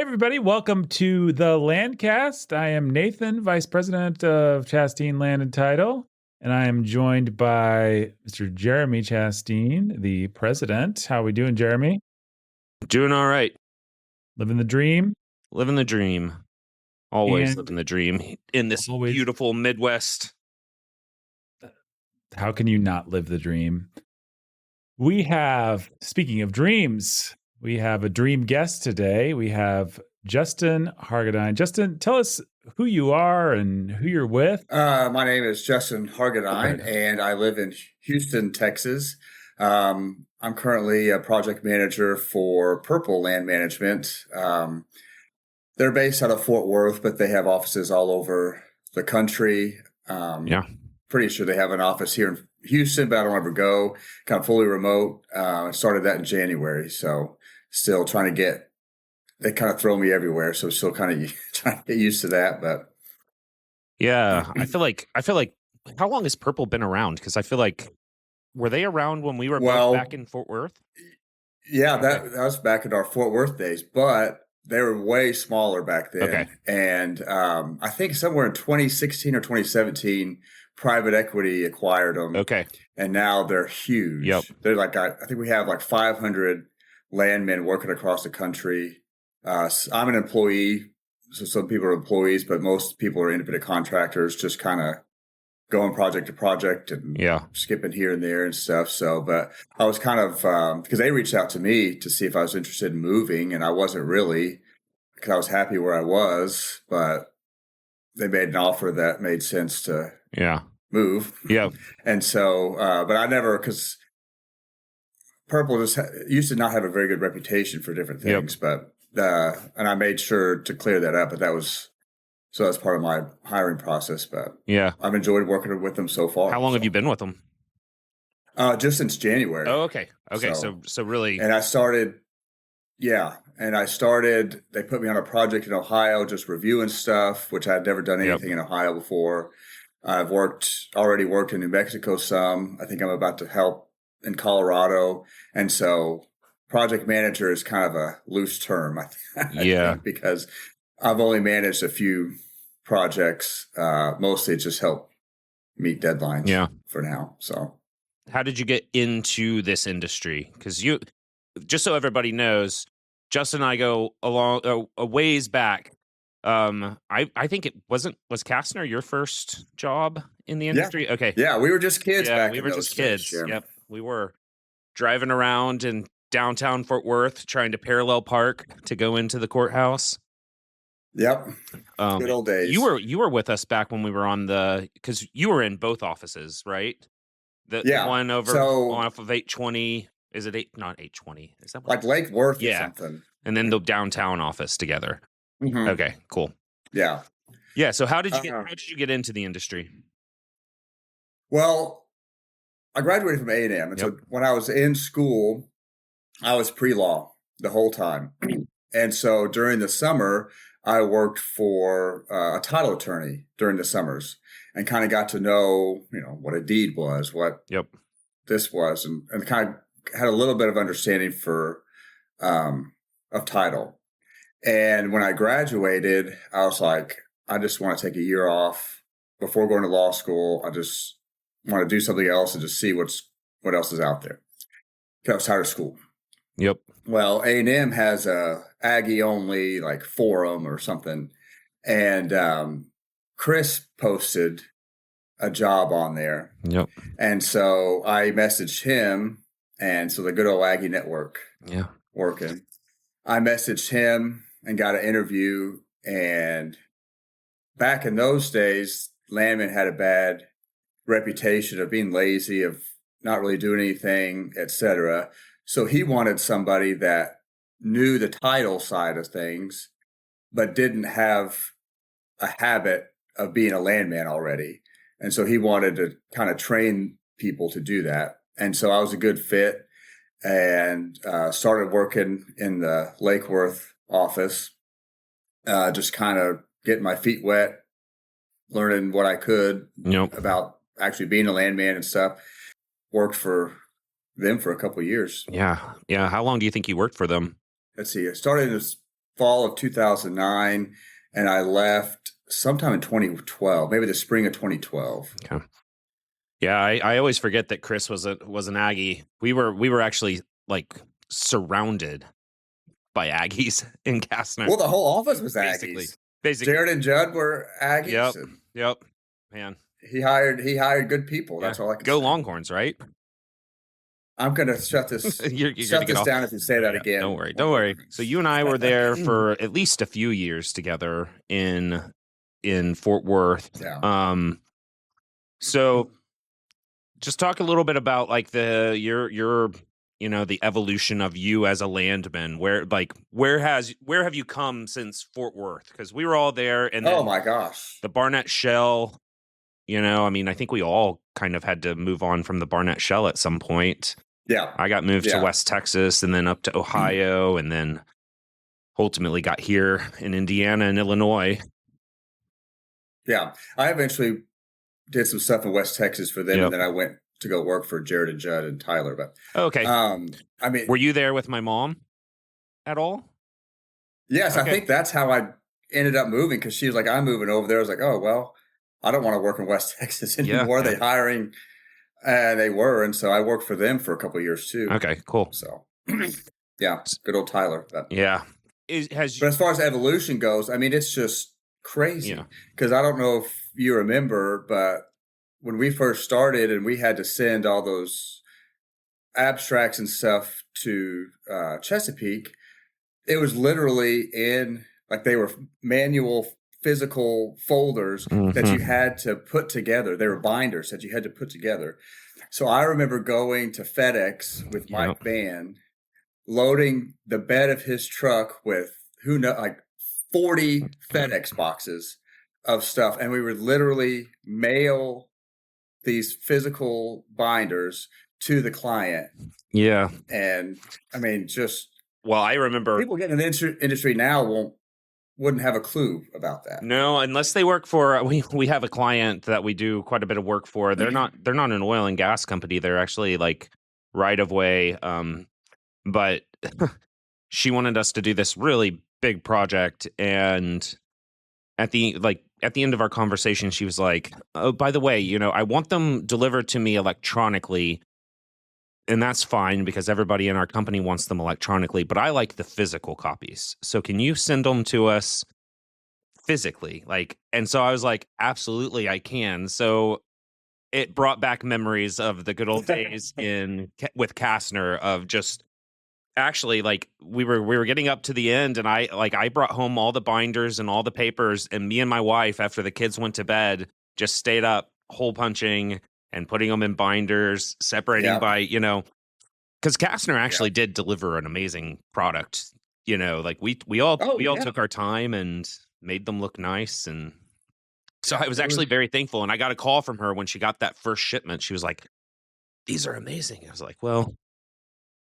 Hey, everybody. Welcome to the Landcast. I am Nathan, Vice President of Chastain Land and Title, and I am joined by Mr. Jeremy Chastain, the President. How are we doing, Jeremy? Doing all right. Living the dream? Living the dream. Always And living the dream in this beautiful Midwest. How can you not live the dream? We have, speaking of dreams, we have a dream guest today. We have Justin Hargadine. Justin, tell us who you are and who you're with. My name is Justin Hargadine, and I live in Houston, Texas. I'm currently a project manager for Purple Land Management. They're based out of Fort Worth, but they have offices all over the country. Pretty sure they have an office here in Houston, but I don't ever go. Kind of fully remote. I started that in January, so still trying to get. They kind of throw me everywhere, so still kind of trying to get used to that. But yeah, I feel like. How long has Purple been around? Because I feel like were they around when we were both back in Fort Worth? Yeah, that was back in our Fort Worth days, but they were way smaller back then. Okay. And I think somewhere in 2016 or 2017, private equity acquired them. Okay. And now they're huge. Yep. They're like, I think we have like 500 landmen working across the country. I'm an employee, so some people are employees, but most people are independent contractors, just kind of going project to project and skipping here and there and stuff. So, but I was kind of, because they reached out to me to see if I was interested in moving, and I wasn't really, because I was happy where I was, but they made an offer that made sense to move. Yeah. And so, but I never, because Purple just used to not have a very good reputation for different things, but, and I made sure to clear that up, but so that's part of my hiring process. But I've enjoyed working with them so far. How long have you been with them? Just since January. Oh, okay. Okay. So really. And I started, they put me on a project in Ohio, just reviewing stuff, which I'd never done anything in Ohio before. I've already worked in New Mexico some. I think I'm about to help in Colorado. And so project manager is kind of a loose term, I think, because I've only managed a few projects. Mostly just help meet deadlines for now. So how did you get into this industry? Because just so everybody knows, Justin and I go along a ways back. I think was Kastner your first job in the industry? Yeah. Okay. Yeah, we were just kids back we in were those just kids. days, Yep. We were driving around in downtown Fort Worth trying to parallel park to go into the Yep. Good old days. You were with us back when we were on because you were in both offices, right? The one over off of 820. Is it not 820? Is that like Lake Worth or something? And then the downtown office together. Mm-hmm. Okay, cool. Yeah. Yeah. So how did you get into the industry? Well, I graduated from A&M. And so when I was in school, I was pre-law the whole time. And so during the summer, I worked for a title attorney during the summers and kind of got to know, what a deed was, what this was, and kind of had a little bit of understanding of title. And when I graduated, I was like, I just want to take a year off before going to law school. I just want to do something else and just see what else is out there. I was tired of school. Yep. Well, A&M has a Aggie only like forum or something. And Chris posted a job on there. Yep. And so I messaged him. And so the good old Aggie network working. I messaged him and got an interview. And back in those days, Landman had a bad reputation of being lazy, of not really doing anything, etc. So he wanted somebody that knew the title side of things, but didn't have a habit of being a landman already. And so he wanted to kind of train people to do that. And so I was a good fit and started working in the Lake Worth office, just kind of getting my feet wet, learning what I could about actually being a landman and stuff. Worked for them for a couple of years. Yeah. How long do you think you worked for them? Let's see. I started in fall of 2009, and I left sometime in 2012, maybe the spring of 2012. Okay. Yeah, I always forget that Chris was an Aggie. We were actually like surrounded by Aggies in Kastner. Well, the whole office was Aggies. Basically, Jared and Judd were Aggies. Yep. Man, he hired good people. Yeah. That's all I can go say. Longhorns, right? I'm gonna shut this you're shut this down if you say that again. Don't worry. So you and I were there for at least a few years together in Fort Worth. Yeah. So just talk a little bit about like your the evolution of you as a landman. Where have you come since Fort Worth? Because we were all there, and then oh my gosh, the Barnett Shale. I think we all kind of had to move on from the Barnett Shale at some point. Yeah. I got moved to West Texas and then up to Ohio and then ultimately got here in Indiana and Illinois. Yeah. I eventually did some stuff in West Texas for them, and then I went to go work for Jared and Judd and Tyler. But okay. Were you there with my mom at all? Yes, okay. I think that's how I ended up moving, because she was like, I'm moving over there. I was like, oh, well, I don't want to work in West Texas anymore. Yeah. They hiring? They were. And so I worked for them for a couple of years too. Okay, cool. So yeah, good old Tyler. Yeah. But as far as evolution goes, I mean, it's just crazy. Because I don't know if you remember, but when we first started and we had to send all those abstracts and stuff to Chesapeake, it was literally they were manual physical folders that you had to put together. They were binders that you had to put together. So I remember going to FedEx with Mike Van, loading the bed of his truck with 40 FedEx boxes of stuff. And we would literally mail these physical binders to the client. Yeah. And I mean, I remember people getting in the industry now wouldn't have a clue about that. No, unless they work for we have a client that we do quite a bit of work for. They're not an oil and gas company. They're actually like right of way. But she wanted us to do this really big project, and at the end of our conversation, she was like, "Oh, by the way, I want them delivered to me electronically." And that's fine because everybody in our company wants them electronically, but I like the physical copies. So can you send them to us physically? And so I was like, absolutely, I can. So it brought back memories of the good old days with Kastner of just actually we were getting up to the end, and I brought home all the binders and all the papers, and me and my wife, after the kids went to bed, just stayed up hole punching and putting them in binders, separating by, because Kastner actually did deliver an amazing product. We all took our time and made them look nice. And so I was actually very thankful. And I got a call from her when she got that first shipment. She was like, "These are amazing." I was like, "Well,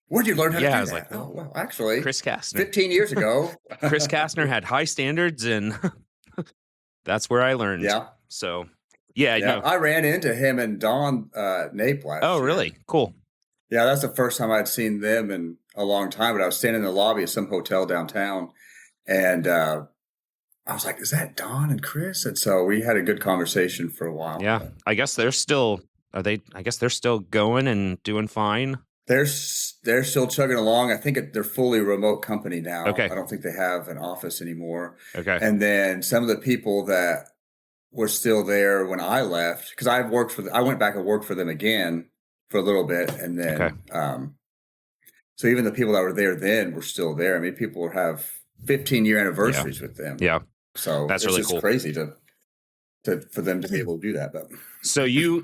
where'd you learn how to do that?" I was like, well, actually, Chris Kastner. 15 years ago. Chris Kastner had high standards, and that's where I learned. Yeah. So yeah, no. I ran into him and Don Nape last year. Really? Cool. Yeah, that's the first time I'd seen them in a long time. But I was standing in the lobby of some hotel downtown, and I was like, "Is that Don and Chris?" And so we had a good conversation for a while. Yeah, I guess they're still. I guess they're still going and doing fine. They're still chugging along. I think they're fully remote company now. Okay. I don't think they have an office anymore. Okay. And then some of the people that were still there when I left, because I went back and worked for them again for a little bit, and then so even the people that were there then were still there. I mean, people have 15-year anniversaries with them. Yeah, so that's really cool. Crazy for them to be able to do that. But so you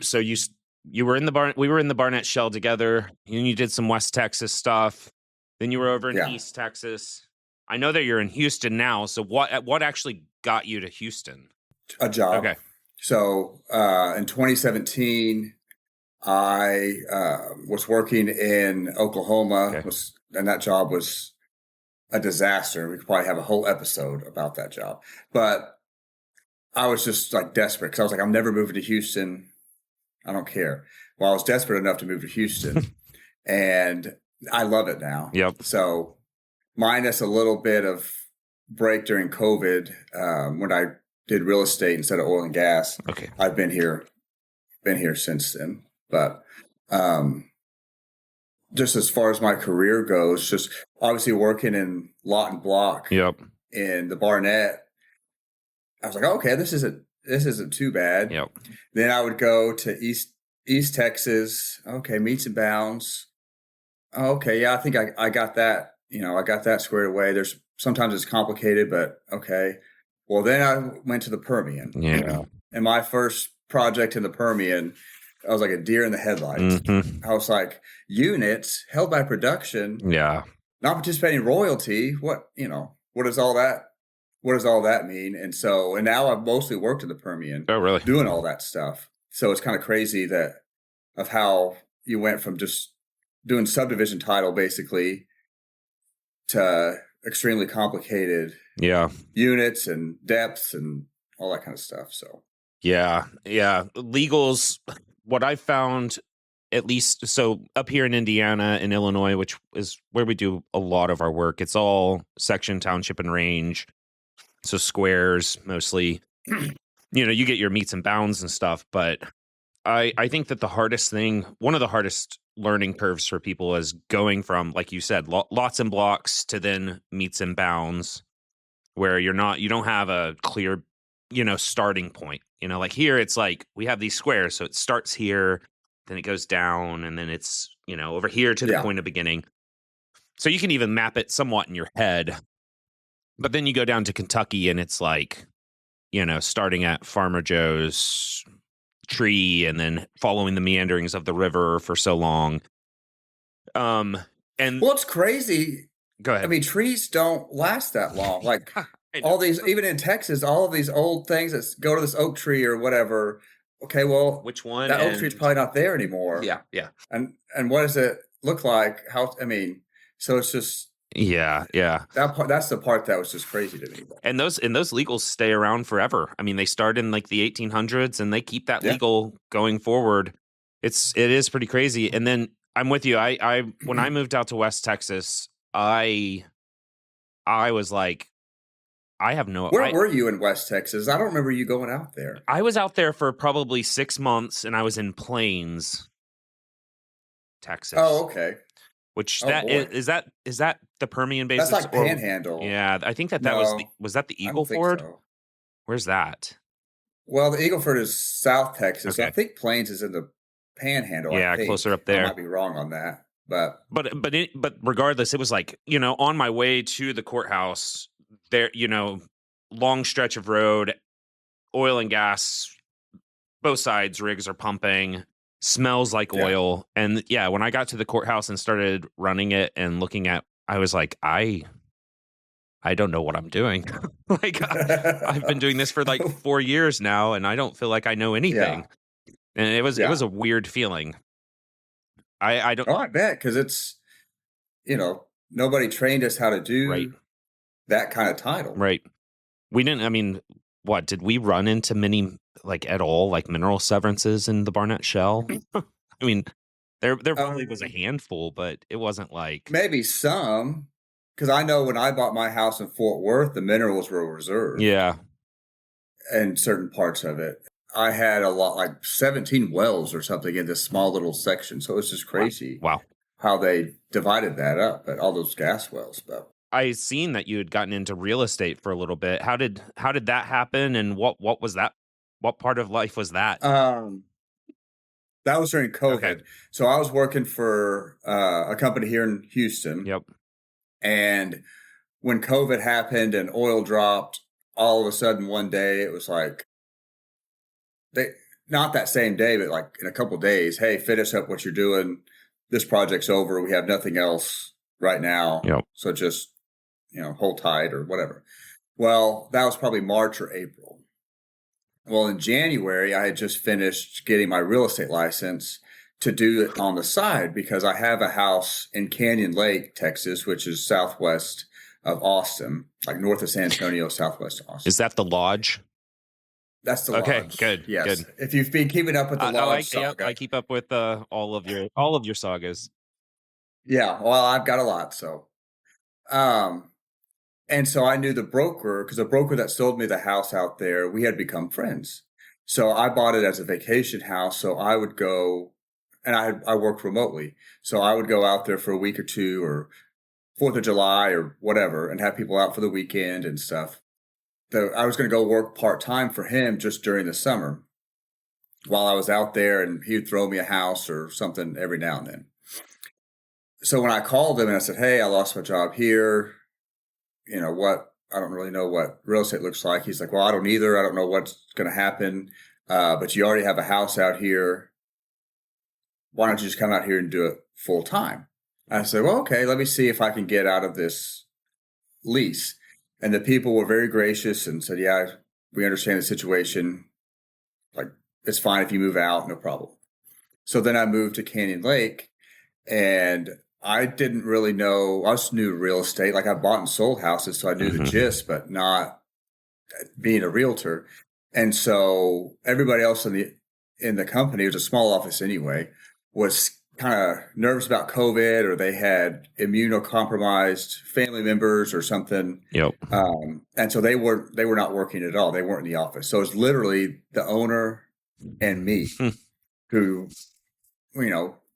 were in the we were in the Barnett Shale together, and you did some West Texas stuff. Then you were over in East Texas. I know that you're in Houston now. So what actually got you to Houston? A job. Okay. So in 2017, I was working in Oklahoma, and that job was a disaster. We could probably have a whole episode about that job. But I was just desperate, because I was like, I'm never moving to Houston. I don't care. Well, I was desperate enough to move to Houston, and I love it now. Yep. So minus a little bit of break during COVID, when I did real estate instead of oil and gas. Okay. I've been here since then. But just as far as my career goes, just obviously working in lot and block in the Barnett, I was like, okay, this isn't too bad. Yep. Then I would go to East Texas. Okay, meets and bounds. Okay, yeah, I think I got that. I got that squared away. Sometimes it's complicated, but okay. Well, then I went to the Permian. Yeah. And my first project in the Permian, I was like a deer in the headlights. Mm-hmm. I was like, units held by production. Yeah. Not participating royalty. What does all that mean? And now I've mostly worked in the Permian. Oh, really? Doing all that stuff. So it's kind of crazy of how you went from just doing subdivision title basically to extremely complicated units and depths and all that kind of stuff. So yeah. Legals, what I found, at least, so up here in Indiana and Illinois, which is where we do a lot of our work, it's all section, township, and range. So squares mostly. You get your meets and bounds and stuff, but I think that one of the hardest learning curves for people is going from, like you said, lots and blocks to then meets and bounds, where you don't have a clear, starting point. Like here, it's like we have these squares, so it starts here, then it goes down, and then it's, over here to the point of beginning. So you can even map it somewhat in your head. But then you go down to Kentucky, and it's like, starting at Farmer Joe's tree and then following the meanderings of the river for so long. And it's crazy. Go ahead. I mean, trees don't last that long. Like all these, even in Texas, all of these old things that go to this oak tree or whatever. Okay, well, which one? That oak tree's probably not there anymore. Yeah. And what does it look like? So it's just. Yeah. That's the part that was just crazy to me. And those legals stay around forever. I mean, they start in like the 1800s, and they keep that legal going forward. It is pretty crazy. And then I'm with you. I when I moved out to West Texas, I was like, I have no. Where were you in West Texas? I don't remember you going out there. I was out there for probably 6 months, and I was in Plains, Texas. Oh, okay. Which is that the Permian Basin? That's like Panhandle. Yeah, I think that was that the Eagle Ford? So. Where's that? Well, the Eagle Ford is South Texas. Okay. I think Plains is in the Panhandle. Yeah, closer up there. I might be wrong on that, but regardless, it was like, on my way to the courthouse there, long stretch of road, oil and gas, both sides, rigs are pumping. Smells like oil. And when I got to the courthouse and started running it and looking at, I was like, I don't know what I'm doing. Like I've been doing this for like 4 years now, and I don't feel like I know anything. And it was a weird feeling. I don't. Oh, I bet, because it's nobody trained us how to do that kind of title. Right. We didn't. I mean, what did we run into many? Like at all, like mineral severances in the Barnett Shale? I mean, there probably was a handful, but it wasn't like maybe some, because I know when I bought my house in Fort Worth, the minerals were reserved. Yeah, and certain parts of it, I had a lot, like 17 wells or something in this small little section. So it was just crazy. Wow, how they divided that up at all those gas wells. But I seen that you had gotten into real estate for a little bit. How did that happen? And what was that? What part of life was that? That was during COVID. Okay. So I was working for a company here in Houston. Yep. And when COVID happened and oil dropped, all of a sudden one day it was like, not that same day, but like in a couple of days, hey, finish up what you're doing. This project's over. We have nothing else right now. Yep. So just, hold tight or whatever. Well, that was probably March or April. Well, in January, I had just finished getting my real estate license to do it on the side, because I have a house in Canyon Lake, Texas, which is southwest of Austin, like north of San Antonio, southwest of Austin. Is that the lodge? That's the lodge. Okay, good. Yes. Good. If you've been keeping up with the lodge saga. I keep up with all of your sagas. Yeah, well, I've got a lot. So, And so I knew the broker, because the broker that sold me the house out there, we had become friends. So I bought it as a vacation house. So I would go, and I worked remotely. So I would go out there for a week or two, or 4th of July or whatever, and have people out for the weekend and stuff. I was going to go work part-time for him just during the summer while I was out there, and he would throw me a house or something every now and then. So when I called him and I said, hey, I lost my job here, I don't really know what real estate looks like. He's like, well, I don't either. I don't know what's going to happen. But you already have a house out here. Why don't you just come out here and do it full time? I said, well, okay, let me see if I can get out of this lease. And the people were very gracious and said, yeah, we understand the situation. Like, it's fine if you move out, no problem. So then I moved to Canyon Lake, and I didn't really know. I just knew real estate. Like, I bought and sold houses, so I knew the gist, but not being a realtor. And so everybody else in the company, it was a small office anyway, was kind of nervous about COVID, or they had immunocompromised family members or something. Yep. And so they were not working at all. They weren't in the office. So it was literally the owner and me who,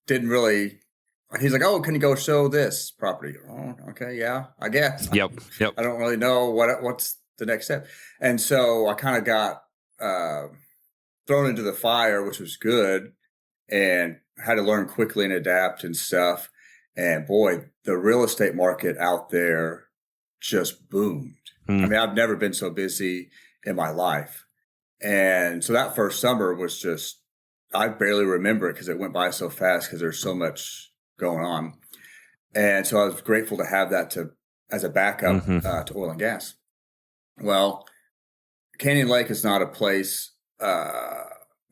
didn't really. He's like, oh, can you go show this property? Oh, okay, yeah, I guess. Yep. I don't really know what's the next step. And so I kind of got thrown into the fire, which was good, and had to learn quickly and adapt and stuff. And boy, the real estate market out there just boomed. I mean, I've never been so busy in my life. And so that first summer was just, I barely remember it because it went by so fast because there's so much going on. And so I was grateful to have that as a backup to oil and gas. Well, Canyon Lake is not a place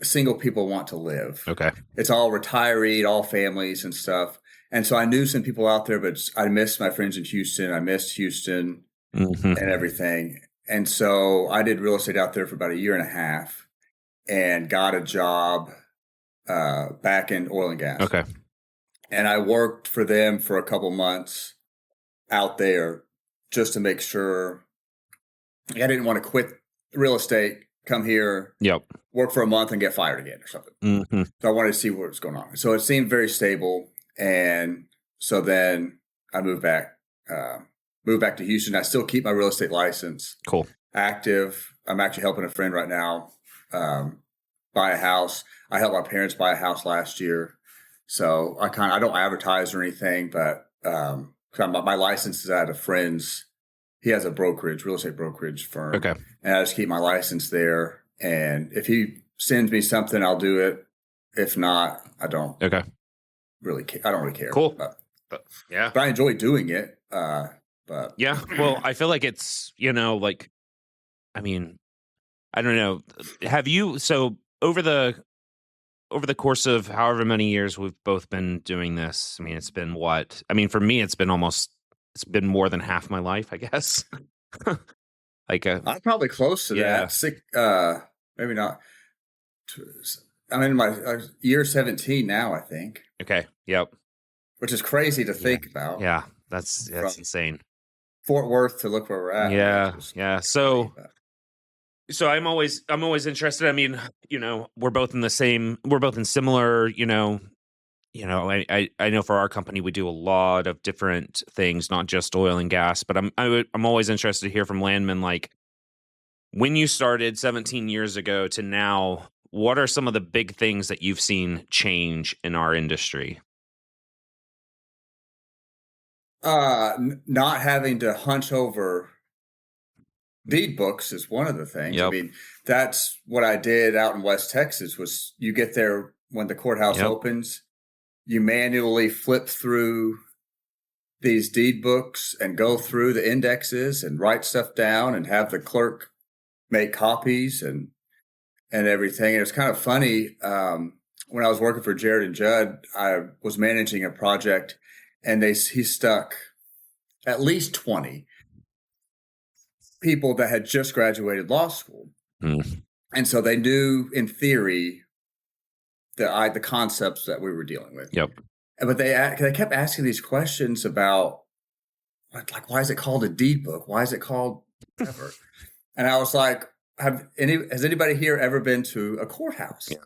single people want to live. Okay. It's all retiree, all families and stuff. And so I knew some people out there, but I missed my friends in Houston. I missed Houston and everything. And so I did real estate out there for about a year and a half and got a job back in oil and gas. Okay. And I worked for them for a couple months out there just to make sure. I didn't want to quit real estate, come here, work for a month and get fired again or something. So I wanted to see what was going on. So it seemed very stable. And so then I moved back to Houston. I still keep my real estate license active. I'm actually helping a friend right now buy a house. I helped my parents buy a house last year. So I don't advertise or anything, but my license is at a friend's. He has a real estate brokerage firm. Okay. And I just keep my license there. And if he sends me something, I'll do it. If not, I don't. Okay. Really care. I don't really care. Cool. But I enjoy doing it. But yeah. Well, I feel like it's, I mean, I don't know. Have you, so over the course of however many years we've both been doing this, I mean, it's been what? I mean, for me, it's been more than half my life, I guess. I'm probably close to that. Maybe not. I'm in my year 17 now, I think. Okay. Yep. Which is crazy to think about. Yeah. That's insane. Fort Worth to look where we're at. Yeah. So I'm always interested. I mean, we're both in similar, I know for our company, we do a lot of different things, not just oil and gas, but I'm always interested to hear from Landman, like when you started 17 years ago to now, what are some of the big things that you've seen change in our industry? Not having to hunch over deed books is one of the things. Yep. I mean, that's what I did out in West Texas was you get there when the courthouse opens, you manually flip through these deed books and go through the indexes and write stuff down and have the clerk make copies and everything. And it's kind of funny. When I was working for Jared and Judd, I was managing a project and he stuck at least 20 people that had just graduated law school. And so they knew in theory the concepts that we were dealing with. Yep. But they kept asking these questions about like, why is it called a deed book? Why is it called whatever? And I was like, has anybody here ever been to a courthouse? Yeah.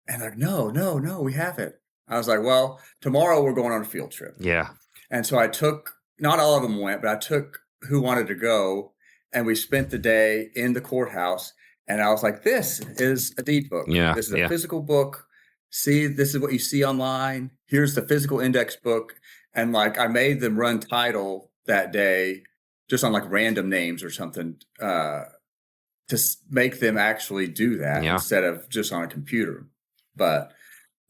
And like, no, we haven't. I was like, well, tomorrow we're going on a field trip. Yeah. And so I took, not all of them went, but I took who wanted to go, and we spent the day in the courthouse. And I was like, this is a deed book. Yeah. This is a physical book. See, this is what you see online. Here's the physical index book. And like, I made them run title that day just on like random names or something, to make them actually do that instead of just on a computer. But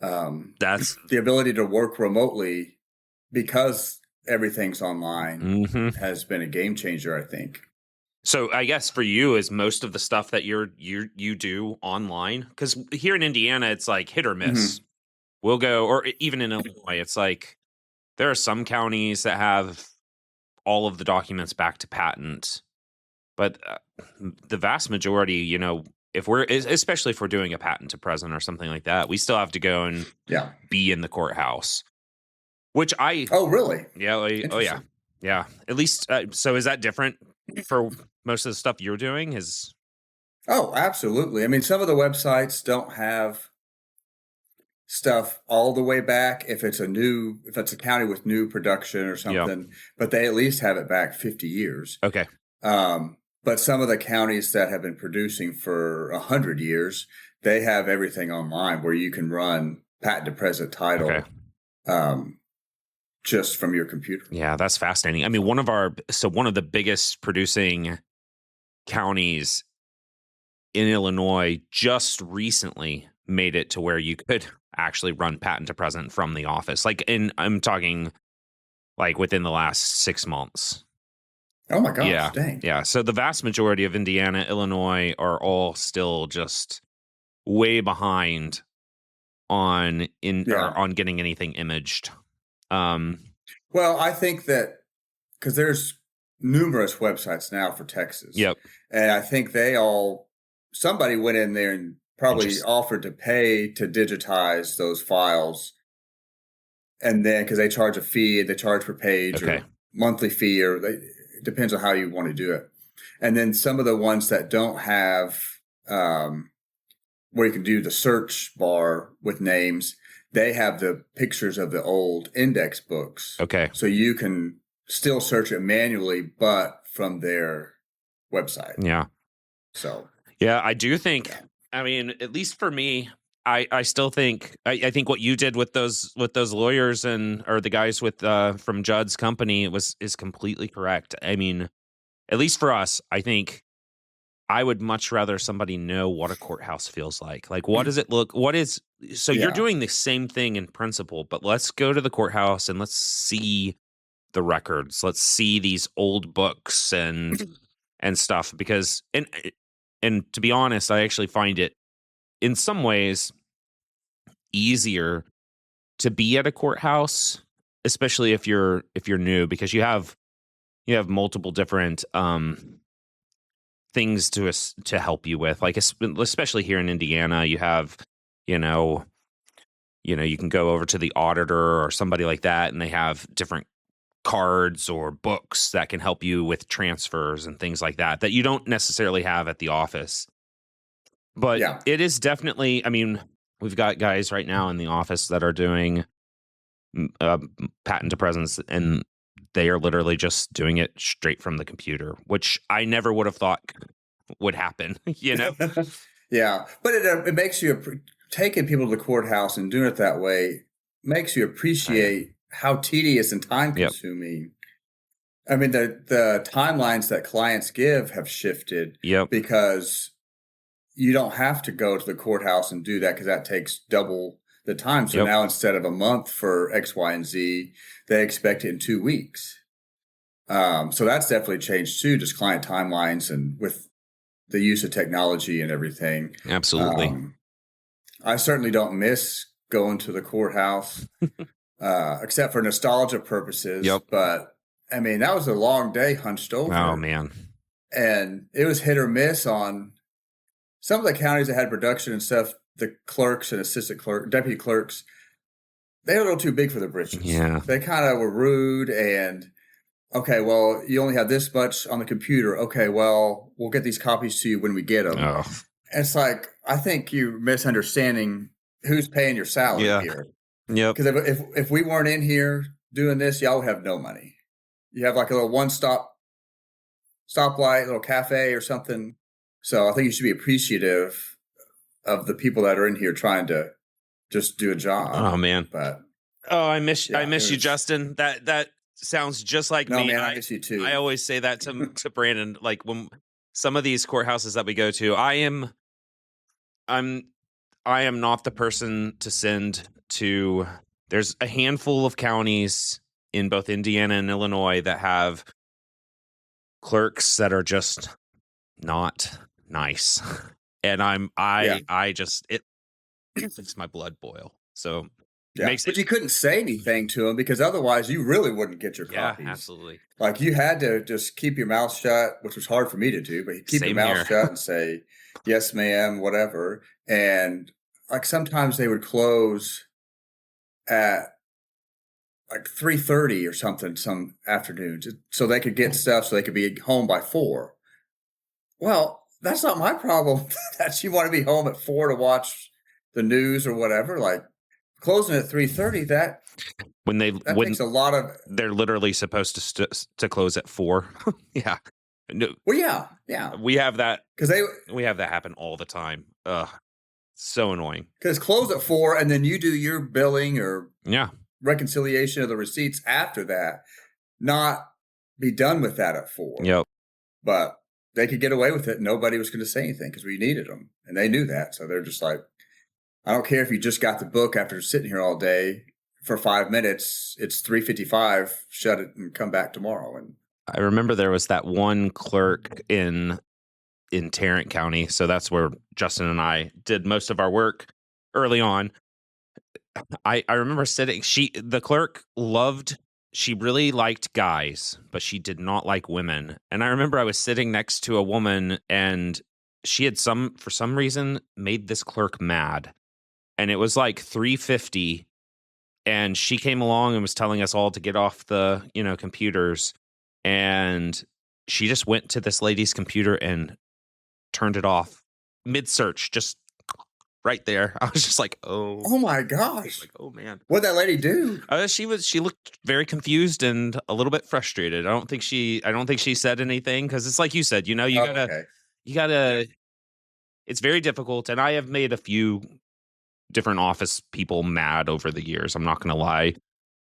that's the ability to work remotely because everything's online has been a game changer, I think. So I guess for you is most of the stuff that you do online, because here in Indiana it's like hit or miss. We'll go, or even in Illinois, it's like there are some counties that have all of the documents back to patent, but the vast majority, you know, especially if we're doing a patent to present or something like that, we still have to go and be in the courthouse. Which really? Yeah. Yeah. At least. So is that different for most of the stuff you're doing? Oh, absolutely. I mean, some of the websites don't have stuff all the way back if it's a county with new production or something, but they at least have it back 50 years. Okay. But some of the counties that have been producing for 100 years, they have everything online where you can run patent to present title just from your computer. Yeah, that's fascinating. I mean, one of the biggest producing counties in Illinois just recently made it to where you could actually run patent to present from the office. I'm talking like within the last 6 months. Oh my gosh, dang. Yeah. So the vast majority of Indiana, Illinois are all still just way behind on getting anything imaged. Well, I think that because there's numerous websites now for Texas. Yep. And I think somebody went in there and probably offered to pay to digitize those files. And then, because they charge a fee, they charge per page or monthly fee, it depends on how you want to do it. And then some of the ones that don't have, where you can do the search bar with names, they have the pictures of the old index books. Okay. So you can still search it manually, but from their website. Yeah. So. Yeah, I do think, I mean, at least for me, I still think, I think what you did with those lawyers or the guys from Judd's company is completely correct. I mean, at least for us, I think I would much rather somebody know what a courthouse feels like. Like, what does it look? You're doing the same thing in principle, but let's go to the courthouse and let's see the records. Let's see these old books and stuff, because, and to be honest, I actually find it in some ways easier to be at a courthouse, especially if you're new, because you have multiple different things to help you with, like especially here in Indiana, you have you can go over to the auditor or somebody like that, and they have different cards or books that can help you with transfers and things like that you don't necessarily have at the office. But it is definitely, I mean, we've got guys right now in the office that are doing patent to presence, and they are literally just doing it straight from the computer, which I never would have thought would happen, Yeah, but it makes you, taking people to the courthouse and doing it that way makes you appreciate how tedious and time consuming. I mean, the timelines that clients give have shifted because you don't have to go to the courthouse and do that, because that takes double the time. So now instead of a month for X, Y, and Z, they expect it in 2 weeks. So that's definitely changed too, just client timelines and with the use of technology and everything. Absolutely. I certainly don't miss going to the courthouse, except for nostalgia purposes. But I mean, that was a long day hunched over. Oh man. And it was hit or miss on some of the counties that had production and stuff. The clerks and deputy clerks, they were a little too big for the britches. Yeah. They kind of were rude, and okay, well, you only have this much on the computer. Okay, well, we'll get these copies to you when we get them. Oh. It's like, I think you're misunderstanding who's paying your salary here. Yep. Because if we weren't in here doing this, y'all would have no money. You have like a little stoplight, a little cafe or something. So I think you should be appreciative of the people that are in here trying to just do a job. Oh man. But I miss you, Justin. That sounds just like me. Man, I miss you too. I always say that to Brandon. Like when some of these courthouses that we go to, I am not the person to send to. There's a handful of counties in both Indiana and Illinois that have clerks that are just not nice. And I just it makes my blood boil. So but you couldn't say anything to them because otherwise you really wouldn't get your copies. Yeah, absolutely. Like you had to just keep your mouth shut, which was hard for me to do, but you keep your mouth shut and say, yes, ma'am, whatever. And like sometimes they would close at like 3:30 or something some afternoons so they could get stuff so they could be home by 4. Well, that's not my problem that you want to be home at 4 to watch the news or whatever. Like closing at 3:30, that takes a lot of. They're literally supposed to close at 4. Yeah. No. Well, yeah. We have that because we have that happen all the time. So annoying. Because close at 4, and then you do your billing or reconciliation of the receipts after that. Not be done with that at 4. Yep. But they could get away with it. Nobody was going to say anything because we needed them, and they knew that. So they're just like, I don't care if you just got the book after sitting here all day for 5 minutes. It's 3:55. Shut it and come back tomorrow. And I remember there was that one clerk in Tarrant County. So that's where Justin and I did most of our work early on. I remember sitting, the clerk she really liked guys, but she did not like women. And I remember I was sitting next to a woman and she had for some reason made this clerk mad. And it was like 3:50 and she came along and was telling us all to get off the, computers. And she just went to this lady's computer and turned it off mid-search, just right there. I was just like, oh my gosh. Like, oh man. What'd that lady do? She looked very confused and a little bit frustrated. I don't think she said anything because it's like you said, you gotta, it's very difficult. And I have made a few different office people mad over the years. I'm not going to lie.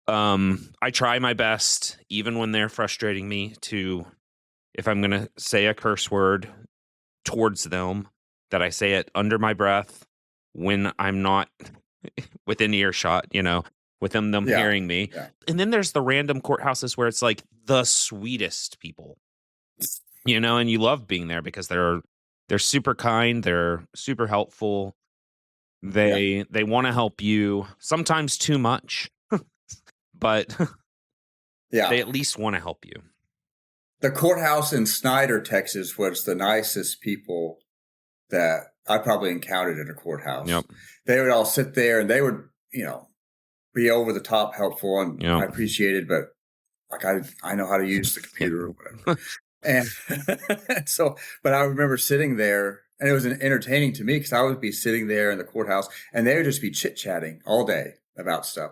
I try my best, even when they're frustrating me, to, if I'm going to say a curse word towards them, that I say it under my breath when I'm not within earshot, with them hearing me. Yeah. And then there's the random courthouses where it's like the sweetest people, and you love being there because they're super kind. They're super helpful. They want to help you, sometimes too much, but they at least want to help you. The courthouse in Snyder, Texas was the nicest people that I probably encountered in a courthouse. Yep. They would all sit there and they would, be over the top helpful and I appreciate it, but like I know how to use the computer or whatever. And so, but I remember sitting there and it was entertaining to me because I would be sitting there in the courthouse and they would just be chit-chatting all day about stuff.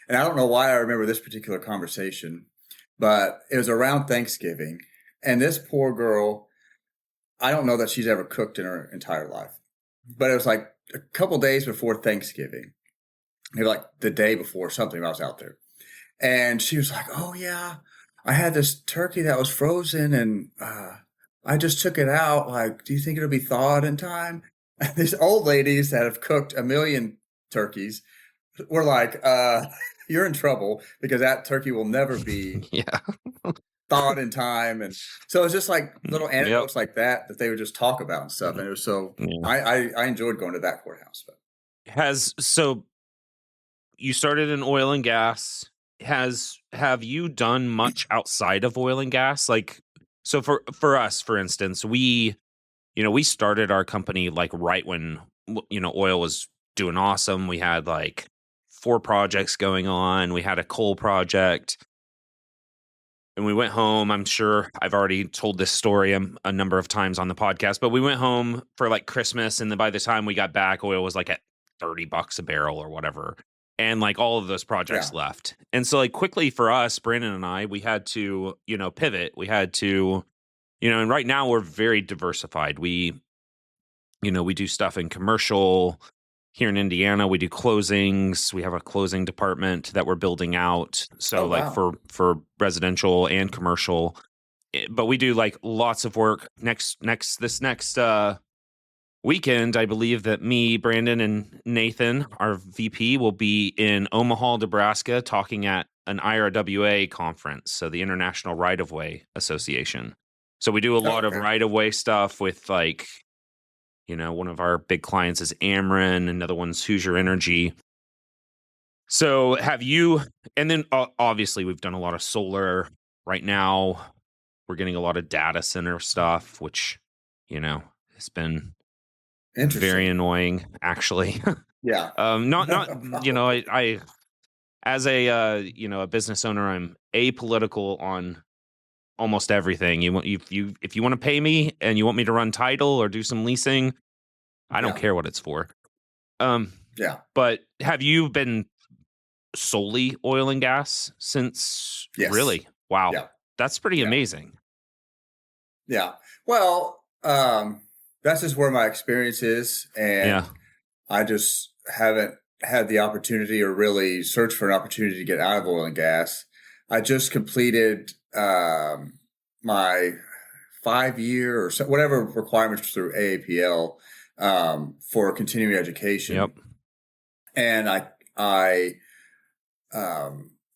And I don't know why I remember this particular conversation, but it was around Thanksgiving. And this poor girl, I don't know that she's ever cooked in her entire life, but it was like a couple days before Thanksgiving, maybe like the day before something I was out there. And she was like, oh yeah, I had this turkey that was frozen and I just took it out. Like, do you think it'll be thawed in time? And these old ladies that have cooked 1 million turkeys were like, you're in trouble because that turkey will never be thawed in time. And so it's just like little anecdotes like that they would just talk about and stuff. And it was so, I enjoyed going to that courthouse. But. So you started in oil and gas. Have you done much outside of oil and gas? Like, so for us, for instance, we started our company like right when, oil was doing awesome. We had like 4 projects going on. We had a coal project. and we went home. I'm sure I've already told this story a number of times on the podcast, but we went home for like Christmas, and then by the time we got back, oil was like at $30 a barrel or whatever. And like all of those projects left. And so like quickly for us, Brandon and I, we had to, pivot. We had to, and right now we're very diversified. We do stuff in commercial here in Indiana. We do closings. We have a closing department that we're building out. So for residential and commercial, but we do like lots of work this next weekend. I believe that me, Brandon, and Nathan, our VP, will be in Omaha, Nebraska, talking at an IRWA conference, so the International Right-of-Way Association. So we do a lot of right-of-way stuff with like, one of our big clients is Ameren, another one's Hoosier Energy. So and then obviously we've done a lot of solar right now. We're getting a lot of data center stuff, which, has been very annoying, actually. Yeah. Not I as a business owner, I'm apolitical on almost everything. If you want to pay me and you want me to run title or do some leasing, I don't care what it's for. But have you been solely oil and gas since? Yes. Really? Wow. Yeah. That's pretty amazing. Yeah. Well, that's just where my experience is. And I just haven't had the opportunity or really searched for an opportunity to get out of oil and gas. I just completed my 5-year or whatever requirements through AAPL for continuing education. Yep. And I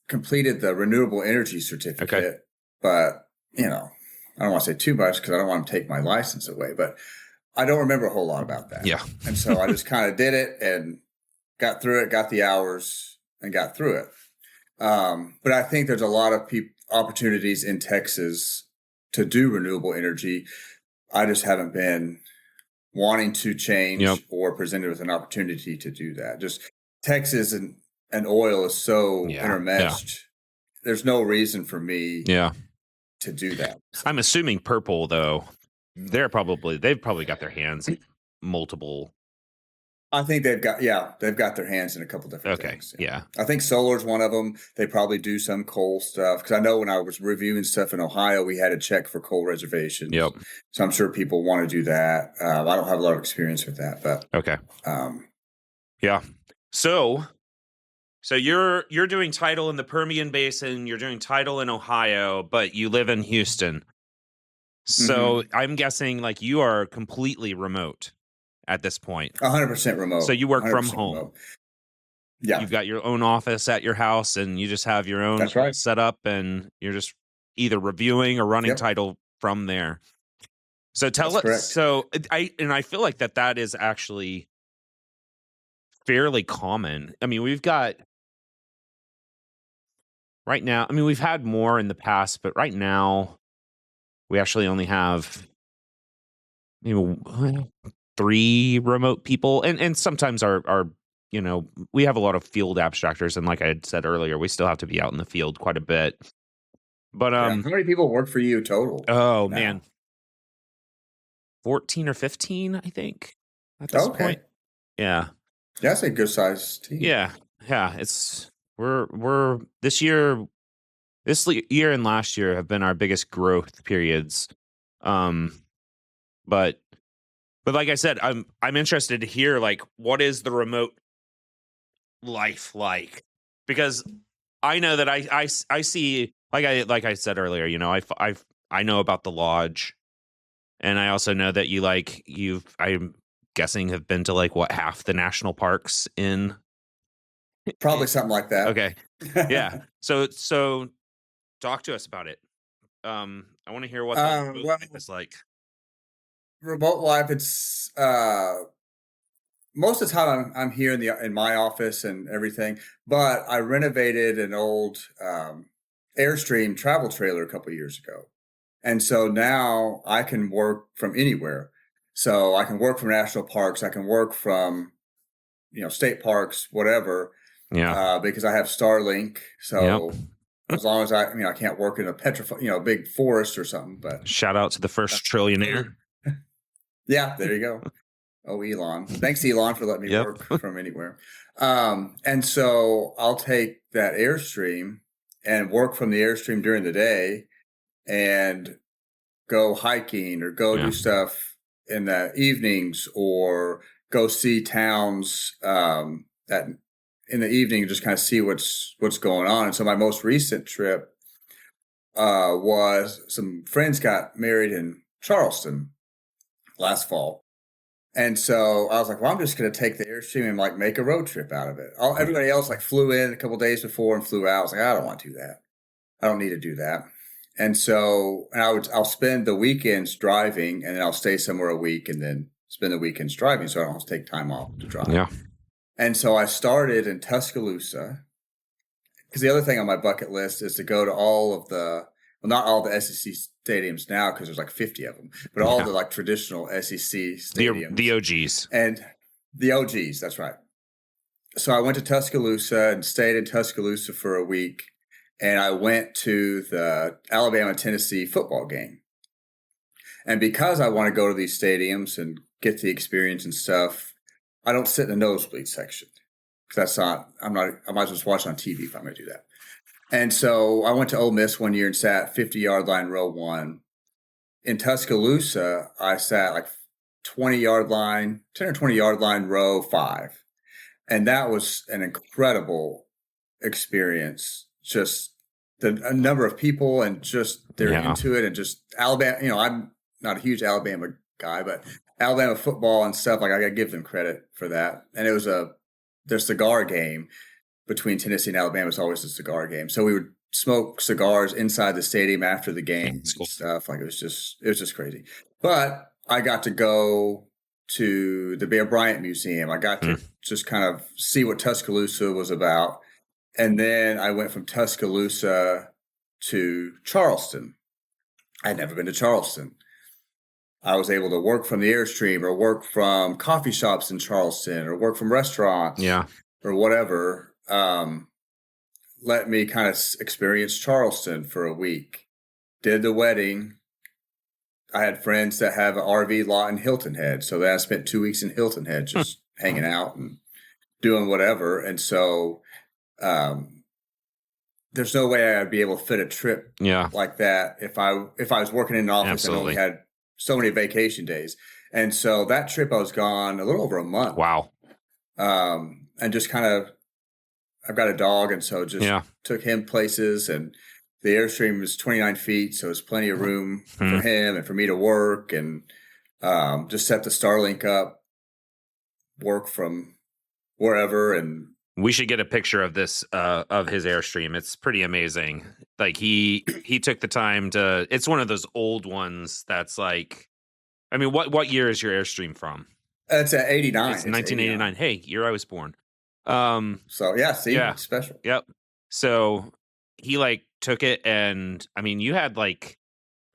completed the renewable energy certificate, but I don't want to say too much because I don't want to take my license away, but I don't remember a whole lot about that. Yeah. And so I just kind of did it and got through it, got the hours and got through it. But I think there's a lot of opportunities in Texas to do renewable energy. I just haven't been wanting to change or presented with an opportunity to do that. Just Texas and oil is so intermeshed. Yeah. There's no reason for me to do that. I'm assuming Purple, though, they've probably got their hands in multiple. I think they've got their hands in a couple different things. Yeah. I think solar's one of them. They probably do some coal stuff because I know when I was reviewing stuff in Ohio, we had to check for coal reservations. Yep. So I'm sure people want to do that. I don't have a lot of experience with that, but yeah. So you're doing title in the Permian Basin, you're doing title in Ohio, but you live in Houston. So I'm guessing like you are completely remote at this point. 100% remote. So you work from home. Remote. Yeah. You've got your own office at your house and you just have your own setup and you're just either reviewing or running title from there. So tell us. So I feel like that is actually fairly common. I mean, we've got right now, we've had more in the past, but right now we actually only have 3 remote people, and sometimes our we have a lot of field abstractors, and like I had said earlier, we still have to be out in the field quite a bit. But how many people work for you total? Oh now? Man, 14 or 15, I think. At this point, yeah, that's a good sized team. Yeah. It's we're this year and last year have been our biggest growth periods. But like I said, I'm interested to hear like what is the remote life like, because I know that I see like I said earlier, I know about the lodge, and I also know that I'm guessing have been to like half the national parks in probably something like that. Okay. Yeah. So talk to us about it. I want to hear what the remote life is like. Remote life, it's most of the time I'm here in my office and everything, but I renovated an old Airstream travel trailer a couple of years ago. And so now I can work from anywhere. So I can work from national parks. I can work from, state parks, whatever. Yeah. Because I have Starlink. So as long as I can't work in a big forest or something. But shout out to the first trillionaire. Yeah, there you go. Oh, Elon. Thanks, Elon, for letting me work from anywhere. And so I'll take that Airstream and work from the Airstream during the day and go hiking or go do stuff in the evenings or go see towns that in the evening, just kind of see what's going on. And so my most recent trip was some friends got married in Charleston last fall. And so I was like, well, I'm just going to take the Airstream and like make a road trip out of it. Everybody else like flew in a couple days before and flew out. I was like, I don't want to do that. I don't need to do that. And so I'll spend the weekends driving, and then I'll stay somewhere a week and then spend the weekends driving. So I don't have to take time off to drive. Yeah. And so I started in Tuscaloosa, because the other thing on my bucket list is to go to all of the, well, not all the SEC stadiums now, because there's like 50 of them, but all the like traditional SEC stadiums. The OGs. And the OGs, that's right. So I went to Tuscaloosa and stayed in Tuscaloosa for a week. And I went to the Alabama-Tennessee football game. And because I want to go to these stadiums and get the experience and stuff, I don't sit in the nosebleed section. Because I might as well just watch on TV if I'm going to do that. And so I went to Ole Miss one year and sat 50-yard line, row 1. In Tuscaloosa, I sat like 10 or 20-yard line, row 5. And that was an incredible experience. Just a number of people and just they're into it, and just Alabama. I'm not a huge Alabama guy, but Alabama football and stuff, like I got to give them credit for that. And it was their cigar game between Tennessee and Alabama is always a cigar game. So we would smoke cigars inside the stadium after the game and stuff. Like it was just crazy. But I got to go to the Bear Bryant Museum. I got to just kind of see what Tuscaloosa was about. And then I went from Tuscaloosa to Charleston. I'd never been to Charleston. I was able to work from the Airstream or work from coffee shops in Charleston or work from restaurants or whatever. Let me kind of experience Charleston for a week. Did the wedding. I had friends that have an RV lot in Hilton Head. So then I spent 2 weeks in Hilton Head just hanging out and doing whatever. And so there's no way I'd be able to fit a trip like that if I was working in an office and only had so many vacation days. And so that trip I was gone a little over a month. Wow. And just kind of, I've got a dog, and so just took him places, and the Airstream was 29 feet, so there's plenty of room for him and for me to work, and just set the Starlink up, work from wherever. And we should get a picture of this, of his Airstream. It's pretty amazing. Like he took the time to, it's one of those old ones that's like, I mean, what year is your Airstream from? It's at 89. It's 1989. 89. Hey, year I was born. So it's special. Yep. So he like took it, and I mean, you had like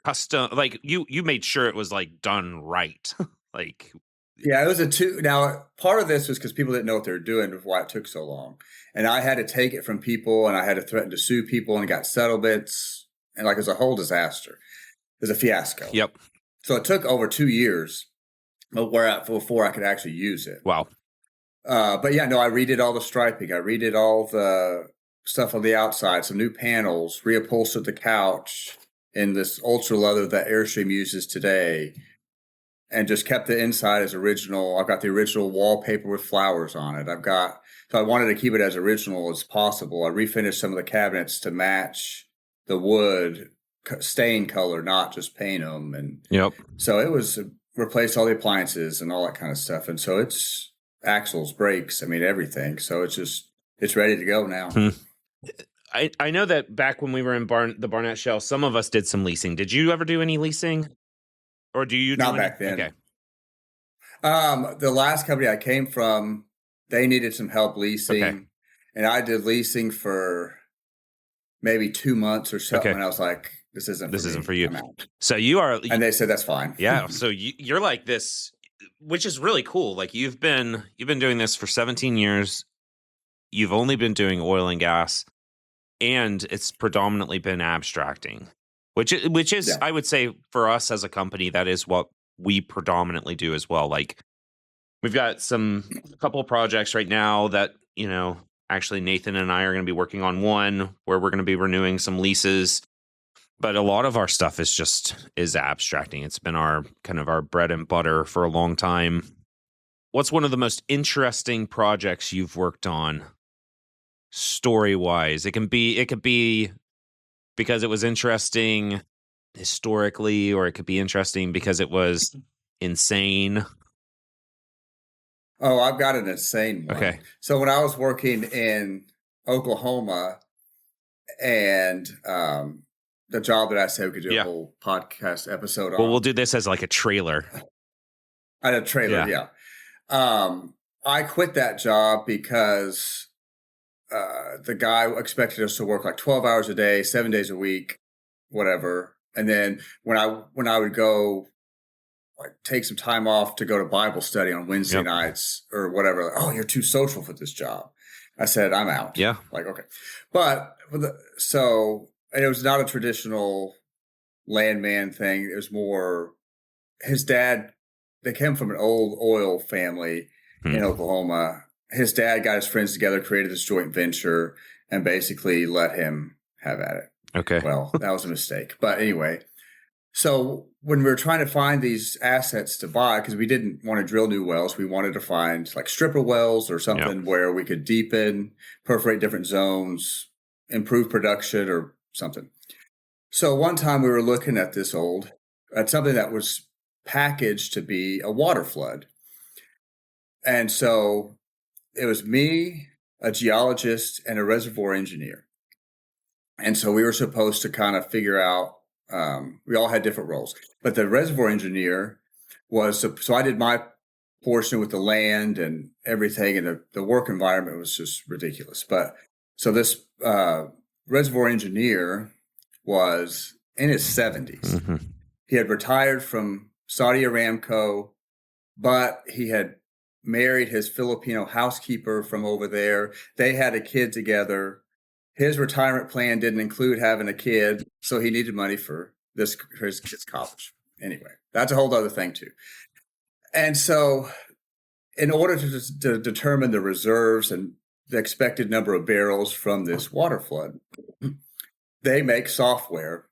custom, like you made sure it was like done right. Like, yeah, it was a 2. Now, part of this was because people didn't know what they were doing, why it took so long. And I had to take it from people, and I had to threaten to sue people, and got settlements, and like it was a whole disaster. It was a fiasco. Yep. So it took over 2 years before I could actually use it. Wow. But yeah, no, I redid all the striping. I redid all the stuff on the outside, some new panels, reupholstered the couch in this ultra leather that Airstream uses today, and just kept the inside as original. I've got the original wallpaper with flowers on it. So I wanted to keep it as original as possible. I refinished some of the cabinets to match the wood stain color, not just paint them. And so it was replace all the appliances and all that kind of stuff. And so it's axles, brakes, I mean, everything. So it's ready to go now. I know that back when we were in the Barnett Shale, some of us did some leasing. Did you ever do any leasing? Or do you? Not back then. Okay. The last company I came from, they needed some help leasing. Okay. And I did leasing for maybe 2 months or so. Okay. And I was like, this isn't for you. I'm out. So you are. And they said, that's fine. Yeah. So you're like this, which is really cool. Like you've been doing this for 17 years. You've only been doing oil and gas. and it's predominantly been abstracting, which is I would say for us as a company, that is what we predominantly do as well. Like we've got a couple of projects right now that, actually Nathan and I are going to be working on one where we're going to be renewing some leases. But a lot of our stuff is abstracting. It's been our bread and butter for a long time. What's one of the most interesting projects you've worked on story-wise? It could be because it was interesting historically, or it could be interesting because it was insane. Oh, I've got an insane one. Okay. So when I was working in Oklahoma and the job that I said we could do a whole podcast episode on. Well, we'll do this as like a trailer. A trailer, yeah. I quit that job because the guy expected us to work like 12 hours a day, 7 days a week, whatever. And then when I would go like take some time off to go to Bible study on Wednesday nights or whatever, like, oh, you're too social for this job. I said, I'm out. Yeah. Like, okay. But and it was not a traditional landman thing. It was more his dad. They came from an old oil family in Oklahoma. His dad got his friends together, created this joint venture, and basically let him have at it. Okay. Well, that was a mistake. But anyway, so when we were trying to find these assets to buy, because we didn't want to drill new wells, we wanted to find like stripper wells or something where we could deepen, perforate different zones, improve production or something. So one time we were looking at something that was packaged to be a water flood. And so it was me, a geologist, and a reservoir engineer. And so we were supposed to kind of figure out, we all had different roles, but the reservoir engineer so I did my portion with the land and everything, and the work environment was just ridiculous. But so this reservoir engineer was in his 70s. Mm-hmm. He had retired from Saudi Aramco, but he had married his Filipino housekeeper from over there. They had a kid together. His retirement plan didn't include having a kid, so he needed money for his kid's college. Anyway, that's a whole other thing too. And so in order to determine the reserves and the expected number of barrels from this water flood, they make software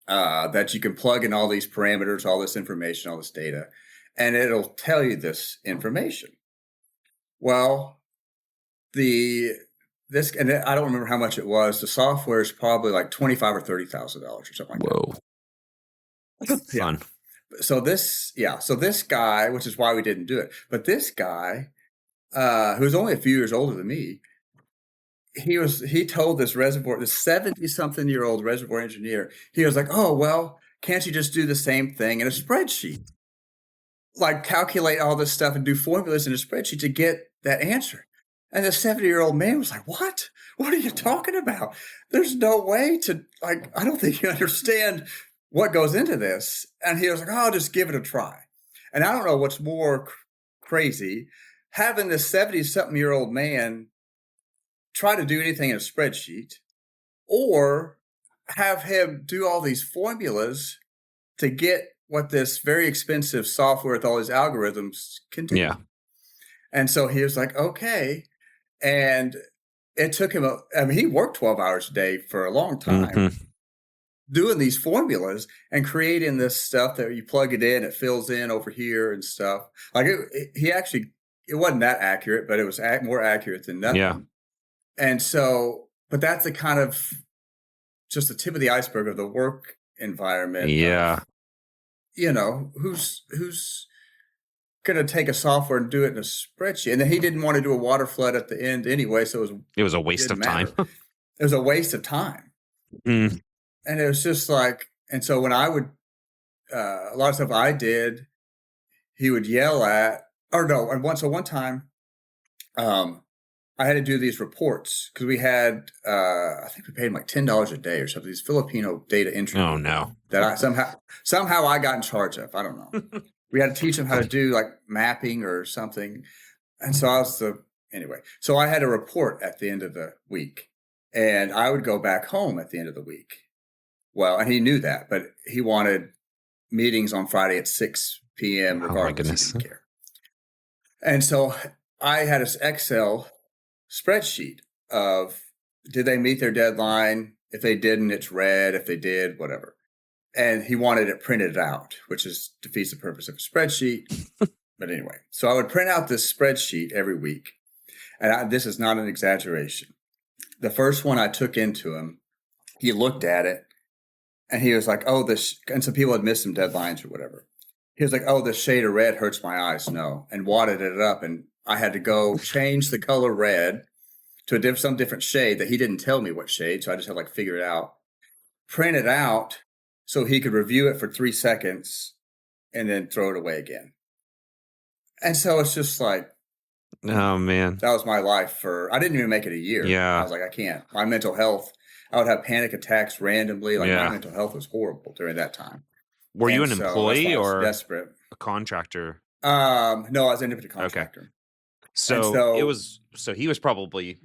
that you can plug in all these parameters, all this information, all this data, and it'll tell you this information. Well, and I don't remember how much it was. The software is probably like $25,000 or $30,000 or something like Whoa. that. Fun. So this guy, which is why we didn't do it, but this guy, who's only a few years older than me, he told this 70-something-year-old reservoir engineer, he was like, oh, well, can't you just do the same thing in a spreadsheet? Like calculate all this stuff and do formulas in a spreadsheet to get that answer. And the 70-year-old man was like, what? What are you talking about? There's no way I don't think you understand what goes into this. And he was like, oh, I'll just give it a try. And I don't know what's more crazy, having this 70-something-year-old man try to do anything in a spreadsheet, or have him do all these formulas to get what this very expensive software with all these algorithms can do. Yeah. And so he was like, okay. And it took him, he worked 12 hours a day for a long time doing these formulas and creating this stuff that you plug it in, it fills in over here and stuff. Like it wasn't that accurate, but it was more accurate than nothing. Yeah. And so, but that's the kind of just the tip of the iceberg of the work environment. Yeah. Who's going to take a software and do it in a spreadsheet? And then he didn't want to do a water flood at the end anyway. So it was a waste of time. It was a waste of time. Mm. And it was just like, and so when I would, a lot of stuff I did, he would yell at, one time, I had to do these reports because we had, I think we paid him like $10 a day or something. These Filipino data entry. Oh no! That I somehow I got in charge of. I don't know. We had to teach him how to do like mapping or something, and so anyway. So I had a report at the end of the week, And I would go back home at the end of the week. Well, and he knew that, but he wanted meetings on Friday at 6 p.m. regardless. He didn't care. And so I had this Excel spreadsheet of, did they meet their deadline? If they didn't, it's red. If they did, whatever. And he wanted it printed out, which defeats the purpose of a spreadsheet. But anyway, so I would print out this spreadsheet every week. And this is not an exaggeration. The first one I took into him, he looked at it and he was like, oh, and some people had missed some deadlines or whatever. He was like, oh, the shade of red hurts my eyes. No. And wadded it up. And I had to go change the color red to some different shade that he didn't tell me what shade. So I just had to figure it out, print it out so he could review it for 3 seconds and then throw it away again. And so it's just like, oh man, that was my life I didn't even make it a year. Yeah. I was like, I can't. My mental health, I would have panic attacks randomly. My mental health was horrible during that time. Were you an employee or desperate? A contractor? No, I was an independent contractor. Okay. So he was probably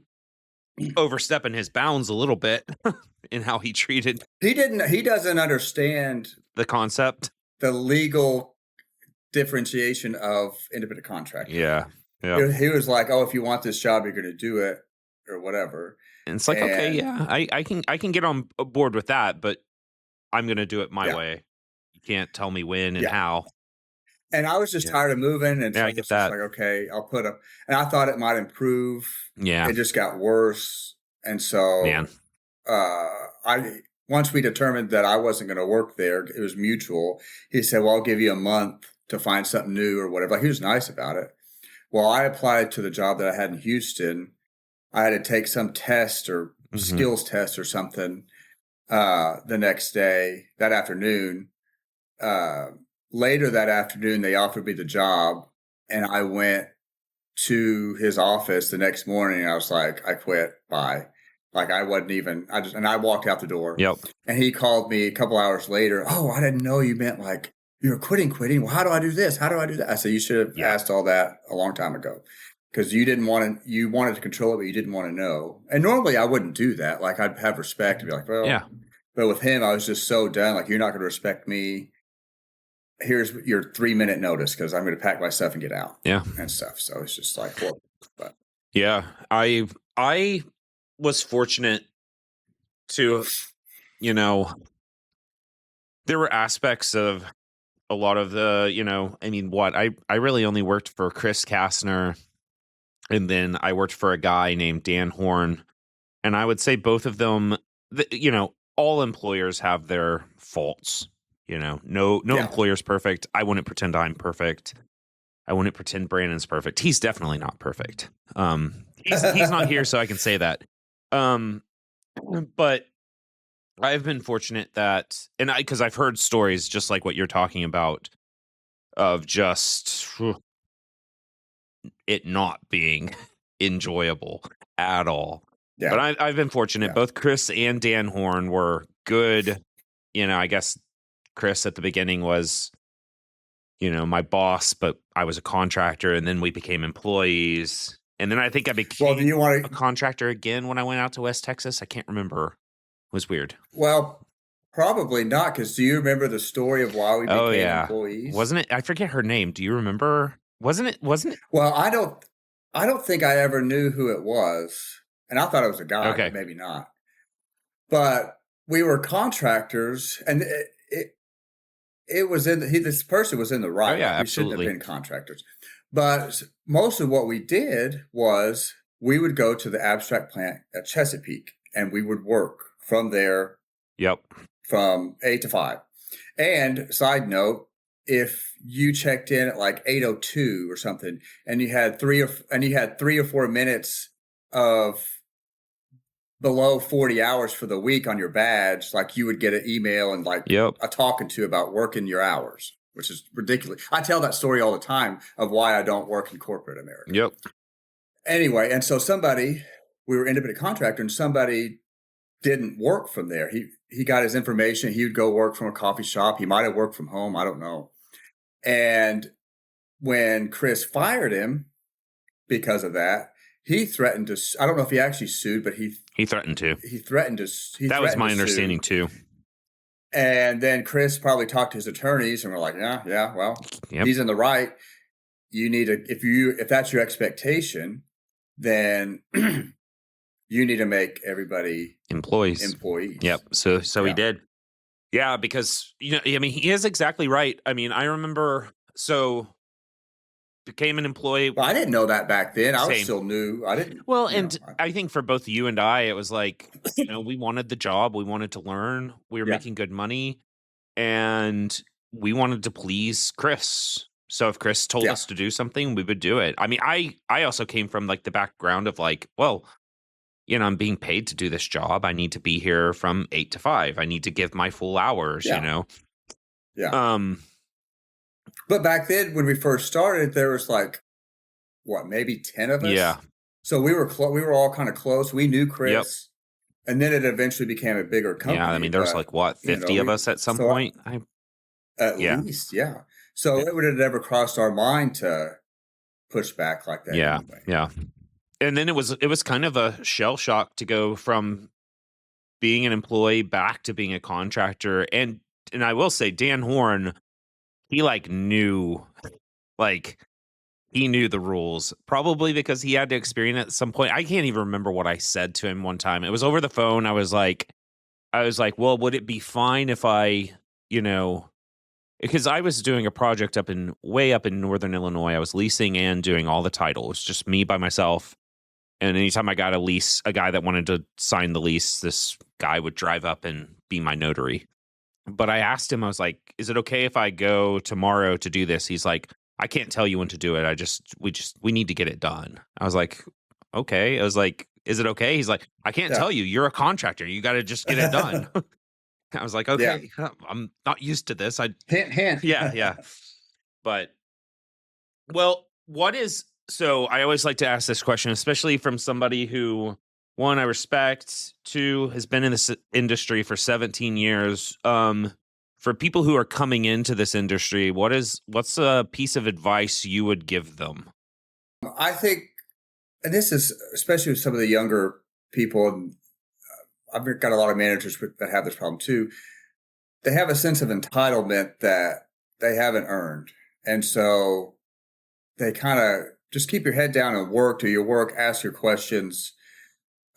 overstepping his bounds a little bit in how he treated. He doesn't understand the concept, the legal differentiation of independent contractor. Yeah. He was like, oh, if you want this job, you're going to do it or whatever. And it's like, okay, yeah, I can get on board with that, but I'm going to do it my way. You can't tell me when and how. And I was just tired of moving. And so I get that. Like, okay, I'll and I thought it might improve. Yeah. It just got worse. And so once we determined that I wasn't going to work there, it was mutual. He said, well, I'll give you a month to find something new or whatever. Like, he was nice about it. Well, I applied to the job that I had in Houston. I had to take some test or skills test or something the next day, that afternoon. Later that afternoon, they offered me the job, and I went to his office the next morning. And I was like, I quit. Bye. Like, I wasn't even, I walked out the door. Yep. And he called me a couple hours later. Oh, I didn't know you meant like you were quitting. Well, how do I do this? How do I do that? I said, you should have asked all that a long time ago, because you wanted to control it, but you didn't want to know. And normally I wouldn't do that. Like, I'd have respect and be like, well, yeah. But with him, I was just so done. Like, you're not going to respect me. Here's your 3-minute notice, because I'm going to pack my stuff and get out. Yeah. And stuff. So it's just like, well, but. Yeah. I was fortunate to, there were aspects of a lot of the, I really only worked for Chris Kastner, and then I worked for a guy named Dan Horn. And I would say both of them, all employers have their faults. No employer's perfect. I wouldn't pretend I'm perfect. I wouldn't pretend Brandon's perfect. He's definitely not perfect. He's not here, so I can say that. But I've been fortunate that, because I've heard stories just like what you're talking about, of just it not being enjoyable at all. Yeah. But I've been fortunate. Yeah. Both Chris and Dan Horn were good. I guess Chris at the beginning was, my boss, but I was a contractor, and then we became employees. And then I think I became a contractor again when I went out to West Texas. I can't remember. It was weird. Well, probably not, because do you remember the story of why we became employees? Wasn't it? I forget her name. Do you remember? Wasn't it? Well, I don't think I ever knew who it was. And I thought it was a guy, but maybe not. But we were contractors, and it was this person was in the right. Oh, yeah, we absolutely. Shouldn't have been contractors. But most of what we did was we would go to the abstract plant at Chesapeake, and we would work from there. Yep. From 8 to 5. And side note, if you checked in at like 8:02 or something, and you had 3 or 4 minutes of below 40 hours for the week on your badge, like, you would get an email and a talking to about working your hours, which is ridiculous. I tell that story all the time of why I don't work in corporate America. Yep. Anyway, and so we were independent contractor, and somebody didn't work from there. He got his information. He would go work from a coffee shop. He might have worked from home. I don't know. And when Chris fired him because of that, he threatened to. I don't know if he actually sued, but he threatened to. He threatened to. That was my understanding too. And then Chris probably talked to his attorneys, and we're like, yeah, well, he's in the right. You need to, if that's your expectation, then you need to make everybody employees. Yep. So he did. Yeah, because I mean, he is exactly right. I mean, I remember became an employee. Well, I didn't know that back then. I was still new. I didn't. Well, and I think for both you and I, it was like, we wanted the job. We wanted to learn. We were making good money. And we wanted to please Chris. So if Chris told us to do something, we would do it. I mean, I also came from like the background of like, well, I'm being paid to do this job. I need to be here from 8 to 5. I need to give my full hours, Yeah. But back then when we first started, there was like, maybe 10 of us? Yeah. So we were all kind of close. We knew Chris. Yep. And then it eventually became a bigger company. Yeah, I mean, there was 50 of us at some point? At least, yeah. So it would have never crossed our mind to push back like that. Yeah, anyway. Yeah. And then it was kind of a shell shock to go from being an employee back to being a contractor. And I will say, Dan Horn, he he knew the rules, probably because he had to experience it at some point. I can't even remember what I said to him one time. It was over the phone. I was like, well, would it be fine if I, because I was doing a project way up in Northern Illinois. I was leasing and doing all the title. It was just me by myself. And anytime I got a guy that wanted to sign the lease, this guy would drive up and be my notary. But I asked him, I was like, is it okay if I go tomorrow to do this? He's like, I can't tell you when to do it. We need to get it done. I was like, okay. I was like, is it okay? He's like, I can't tell you. You're a contractor. You got to just get it done. I was like, okay, I'm not used to this. Hint. Yeah. But, well, so I always like to ask this question, especially from somebody who, one, I respect, two, has been in this industry for 17 years. For people who are coming into this industry, what's a piece of advice you would give them? I think, and this is especially with some of the younger people, and I've got a lot of managers that have this problem too. They have a sense of entitlement that they haven't earned. And so they kind of just keep your head down and do your work, ask your questions.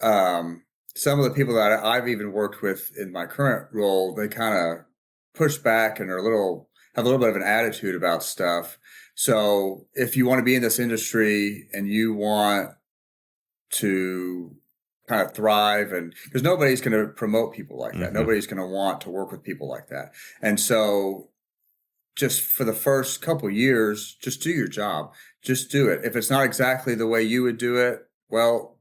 Some of the people that I've even worked with in my current role, they kind of push back and have a little bit of an attitude about stuff. So if you want to be in this industry and you want to kind of thrive, and because nobody's going to promote people like that, nobody's going to want to work with people like that. And so just for the first couple of years, just do your job, just do it. If it's not exactly the way you would do it, well,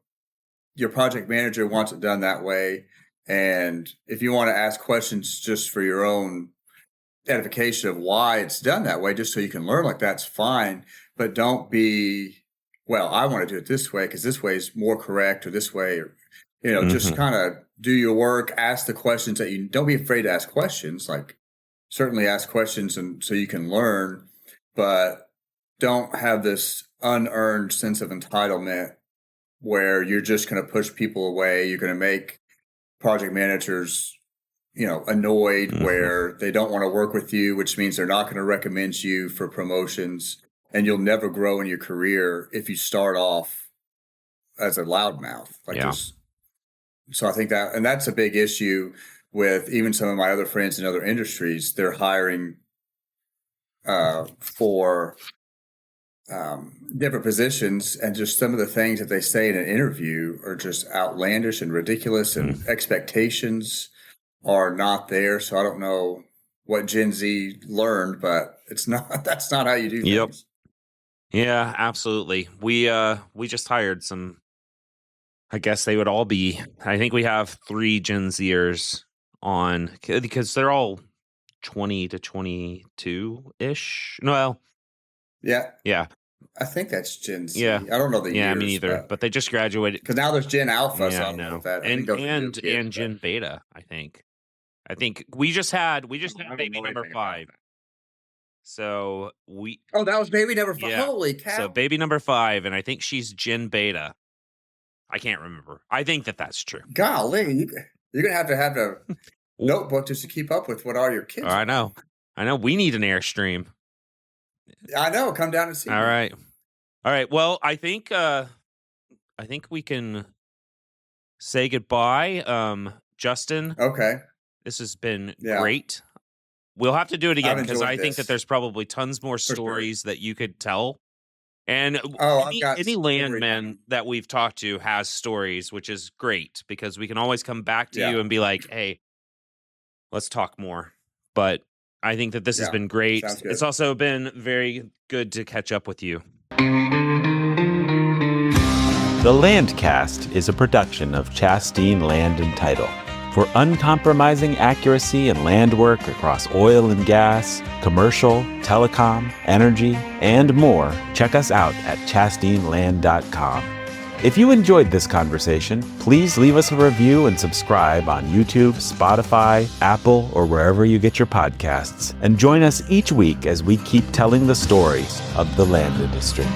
your project manager wants it done that way. And if you want to ask questions just for your own edification of why it's done that way, just so you can learn, like, that's fine. But don't be, well, I want to do it this way because this way is more correct, or this way, or, just kind of do your work, ask the questions don't be afraid to ask questions. Like, certainly ask questions and so you can learn, but don't have this unearned sense of entitlement where you're just going to push people away. You're going to make project managers, annoyed, where they don't want to work with you, which means they're not going to recommend you for promotions, and you'll never grow in your career if you start off as a loudmouth. So I think that's a big issue with even some of my other friends in other industries. They're hiring for different positions, and just some of the things that they say in an interview are just outlandish and ridiculous, and expectations are not there. So I don't know what Gen Z learned, but that's not how you do things. Yep. Yeah, absolutely. We just hired some, I guess they would all be, I think we have 3 Gen Zers on, because they're all 20 to 22-ish. Well, yeah. I think that's Gen Z. Yeah. I don't know the years. Yeah, me neither. But they just graduated. Because now there's Gen Alpha. Yeah, so I know that. And Gen Beta, I think. I think we just had baby number 5. So that was baby number 5. Yeah. Holy cow. So baby number 5, and I think she's Gen Beta. I can't remember. I think that's true. Golly, you're going to have a notebook just to keep up with what all your kids I know. We need an Airstream. I know. Come down and see me. All right. Well, I think we can say goodbye. Justin. Okay. This has been great. We'll have to do it again because I think that there's probably tons more stories that you could tell. And any landman that we've talked to has stories, which is great because we can always come back to you and be like, hey, let's talk more. But I think that this has been great. It's also been very good to catch up with you. The Landcast is a production of Chastain Land and Title. For uncompromising accuracy and land work across oil and gas, commercial, telecom, energy, and more, check us out at chastainland.com. If you enjoyed this conversation, please leave us a review and subscribe on YouTube, Spotify, Apple, or wherever you get your podcasts. And join us each week as we keep telling the stories of the land industry.